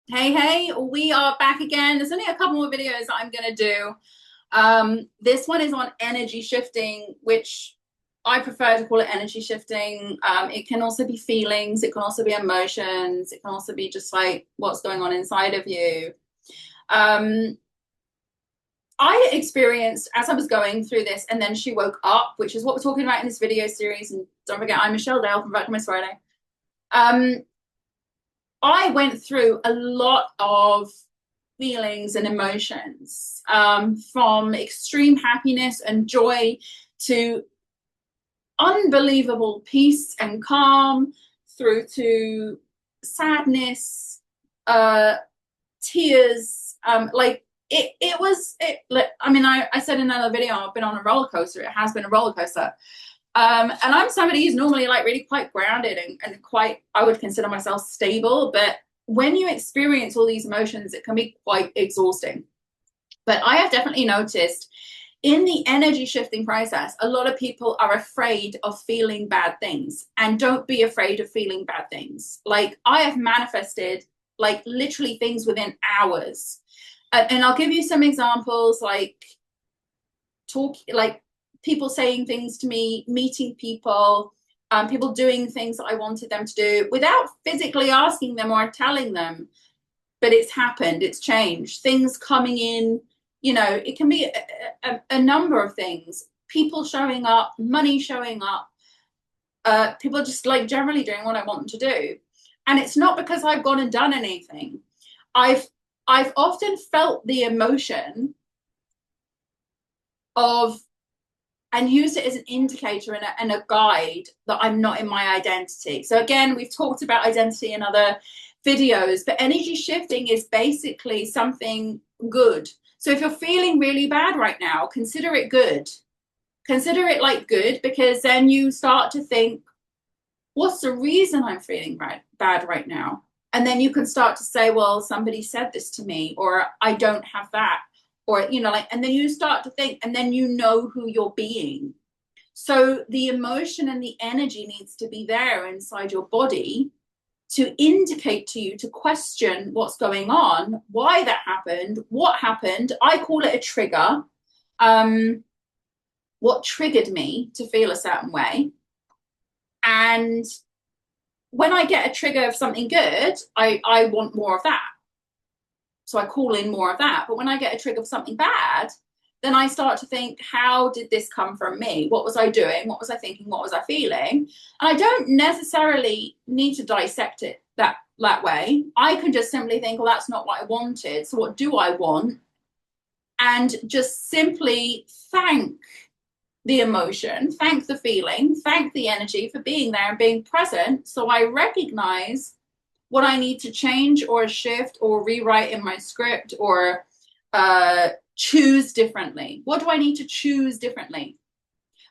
Hey, we are back again. There's only a couple more videos that I'm going to do. This one is on energy shifting, which I prefer to call it energy shifting. It can also be feelings, it can also be emotions, it can also be just like what's going on inside of you. Um, I experienced as I was going through this, and then she woke up, which is what we're talking about in this video series. And don't forget, I'm Michelle Dale from Virtual Friday. Um, I went through a lot of feelings and emotions, from extreme happiness and joy to unbelievable peace and calm, through to sadness, uh, tears. I said in another video, I've been on a roller coaster. It has been a roller coaster. And I'm somebody who's normally like really quite grounded and quite, I would consider myself stable. But when you experience all these emotions, it can be quite exhausting. But I have definitely noticed in the energy shifting process, a lot of people are afraid of feeling bad things. And don't be afraid of feeling bad things. Like I have manifested like literally things within hours. And I'll give you some examples, like people saying things to me, meeting people, people doing things that I wanted them to do without physically asking them or telling them. But it's happened, it's changed. Things coming in, it can be a number of things. People showing up, money showing up, people just like generally doing what I want them to do. And it's not because I've gone and done anything. I've I've often felt the emotion of and use it as an indicator and a guide that I'm not in my identity. So again, we've talked about identity in other videos, but energy shifting is basically something good. So if you're feeling really bad right now, consider it good. Consider it like good, because then you start to think, what's the reason I'm feeling bad right now? And then you can start to say, well, somebody said this to me, or I don't have that, or, and then you start to think, and then you know who you're being. So the emotion and the energy needs to be there inside your body to indicate to you, to question what's going on, why that happened, what happened. I call it a trigger. What triggered me to feel a certain way. And when I get a trigger of something good, I want more of that. So I call in more of that. But when I get a trigger of something bad, then I start to think, how did this come from me? What was I doing? What was I thinking? What was I feeling? And I don't necessarily need to dissect it that way. I can just simply think, well, that's not what I wanted. So what do I want? And just simply thank the emotion, thank the feeling, thank the energy for being there and being present. So I recognize what I need to change or shift or rewrite in my script, or choose differently. What do I need to choose differently?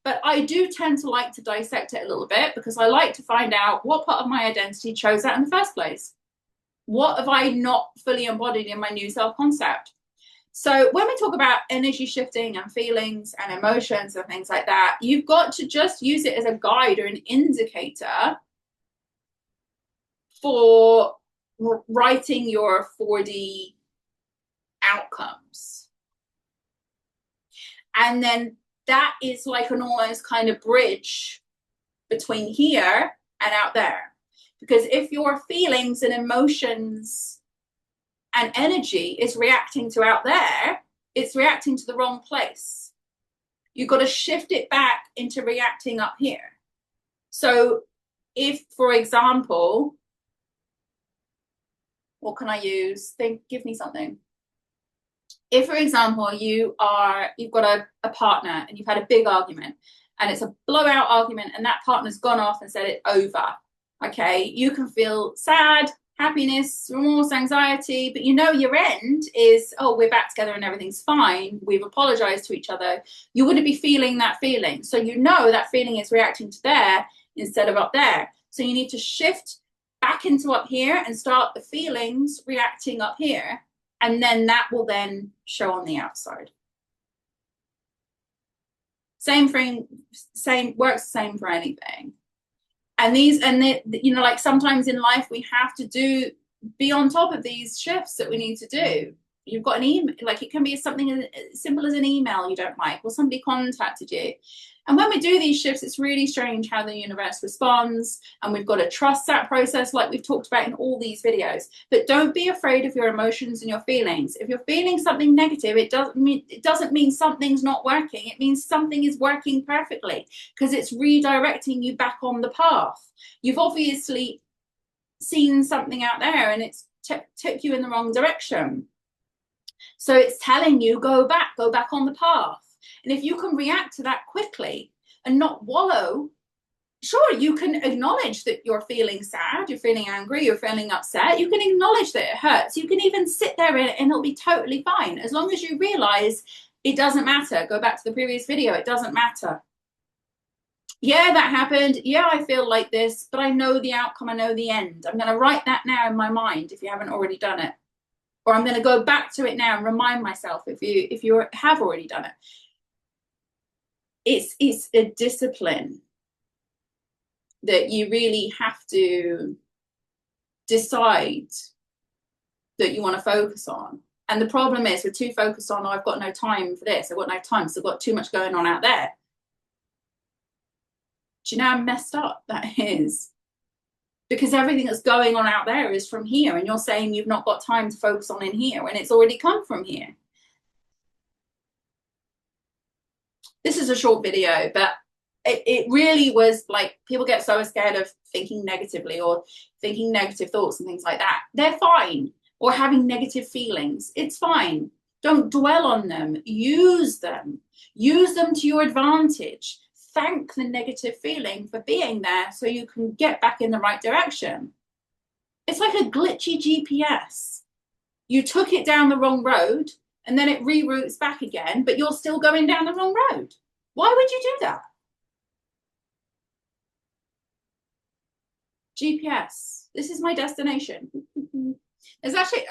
But I do tend to like to dissect it a little bit, because I like to find out what part of my identity chose that in the first place. What have I not fully embodied in my new self concept? So when we talk about energy shifting and feelings and emotions and things like that, you've got to just use it as a guide or an indicator for writing your 4D outcomes. And then that is like an almost kind of bridge between here and out there. Because if your feelings and emotions and energy is reacting to out there, it's reacting to the wrong place. You've got to shift it back into reacting up here. So if, for example, what can I use? Give me something. If, for example, you've got a partner and you've had a big argument, and it's a blowout argument, and that partner's gone off and said it's over. Okay, you can feel sad, happiness, remorse, anxiety, but your end is, oh, we're back together and everything's fine. We've apologized to each other. You wouldn't be feeling that feeling. So that feeling is reacting to there instead of up there. So you need to shift back into up here and start the feelings reacting up here. And then that will then show on the outside. Same thing, works the same for anything. And like sometimes in life we have to do be on top of these shifts that we need to do. You've got an email, like it can be something as simple as an email you don't like, or somebody contacted you. And when we do these shifts, it's really strange how the universe responds, and we've got to trust that process like we've talked about in all these videos. But don't be afraid of your emotions and your feelings. If you're feeling something negative, it doesn't mean something's not working. It means something is working perfectly, because it's redirecting you back on the path. You've obviously seen something out there and it's took you in the wrong direction. So it's telling you, go back on the path. And if you can react to that quickly and not wallow, sure, you can acknowledge that you're feeling sad, you're feeling angry, you're feeling upset. You can acknowledge that it hurts. You can even sit there and it'll be totally fine. As long as you realize it doesn't matter. Go back to the previous video. It doesn't matter. Yeah, that happened. Yeah, I feel like this, but I know the outcome. I know the end. I'm going to write that now in my mind if you haven't already done it. Or I'm going to go back to it now and remind myself if you have already done it. It's a discipline that you really have to decide that you want to focus on. And the problem is we're too focused on, oh, I've got no time for this. I've got no time, so I've got too much going on out there. Do you know how messed up that is? Because everything that's going on out there is from here, and you're saying you've not got time to focus on in here when it's already come from here. This is a short video, but it really was like, people get so scared of thinking negatively or thinking negative thoughts and things like that. They're fine. Or having negative feelings. It's fine. Don't dwell on them. Use them. Use them to your advantage. Thank the negative feeling for being there so you can get back in the right direction. It's like a glitchy GPS. You took it down the wrong road and then it reroutes back again, but you're still going down the wrong road. Why would you do that? GPS. This is my destination. It's actually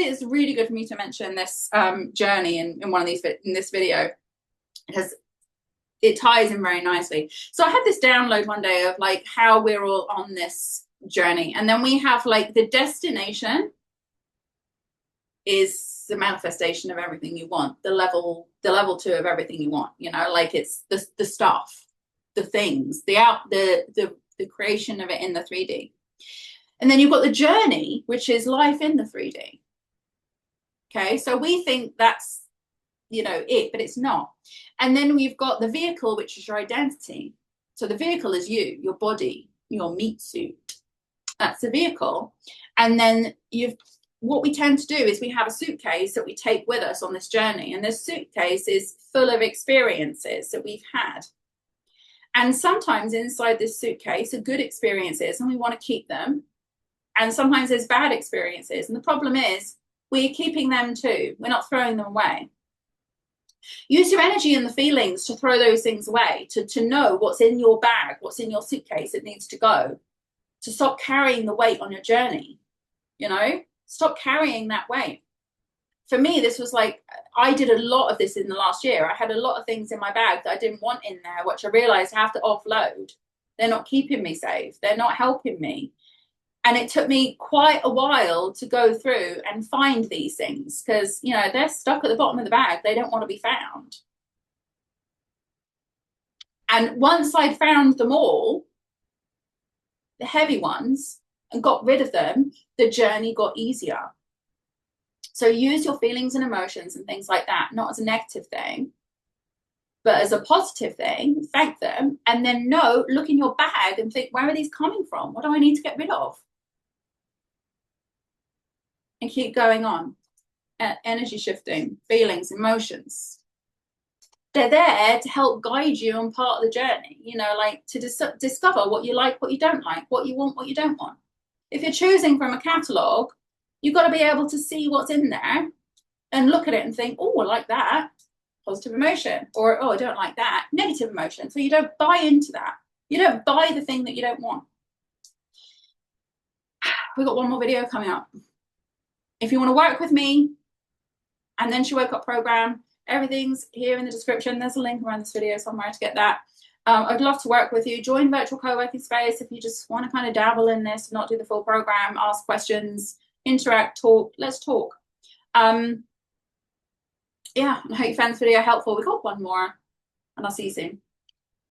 it's really good for me to mention this journey in one of these in this video, because it ties in very nicely. So I had this download one day of like how we're all on this journey, and then we have like the destination is the manifestation of everything you want, the level 2 of everything you want, you know, like it's the stuff, the things, the creation of it in the 3D. And then you've got the journey, which is life in the 3D. Okay, so we think that's, you know, it, but it's not. And then we've got the vehicle, which is your identity. So the vehicle is you, your body, your meat suit. That's the vehicle. And then what we tend to do is we have a suitcase that we take with us on this journey. And this suitcase is full of experiences that we've had. And sometimes inside this suitcase are good experiences and we want to keep them. And sometimes there's bad experiences. And the problem is we're keeping them too. We're not throwing them away. Use your energy and the feelings to throw those things away, to know what's in your bag, what's in your suitcase that needs to go, to stop carrying the weight on your journey, you know, stop carrying that weight. For me, this was like, I did a lot of this in the last year. I had a lot of things in my bag that I didn't want in there, which I realized I have to offload. They're not keeping me safe. They're not helping me. And it took me quite a while to go through and find these things because, you know, they're stuck at the bottom of the bag. They don't want to be found. And once I'd found them all, the heavy ones, and got rid of them, the journey got easier. So use your feelings and emotions and things like that, not as a negative thing, but as a positive thing. Thank them. And then look in your bag and think, where are these coming from? What do I need to get rid of? And keep going on. Energy shifting, feelings, emotions. They're there to help guide you on part of the journey, you know, like to discover what you like, what you don't like, what you want, what you don't want. If you're choosing from a catalogue, you've got to be able to see what's in there and look at it and think, oh, I like that. Positive emotion. Or, oh, I don't like that. Negative emotion. So you don't buy into that. You don't buy the thing that you don't want. We've got one more video coming up. If you want to work with me, and then She Woke Up program, everything's here in the description. There's a link around this video somewhere to get that. I'd love to work with you. Join Virtual CoWorking Space if you just want to kind of dabble in this, not do the full program, ask questions, interact, talk. Let's talk. Yeah, I hope you found this video helpful. We've got one more, and I'll see you soon.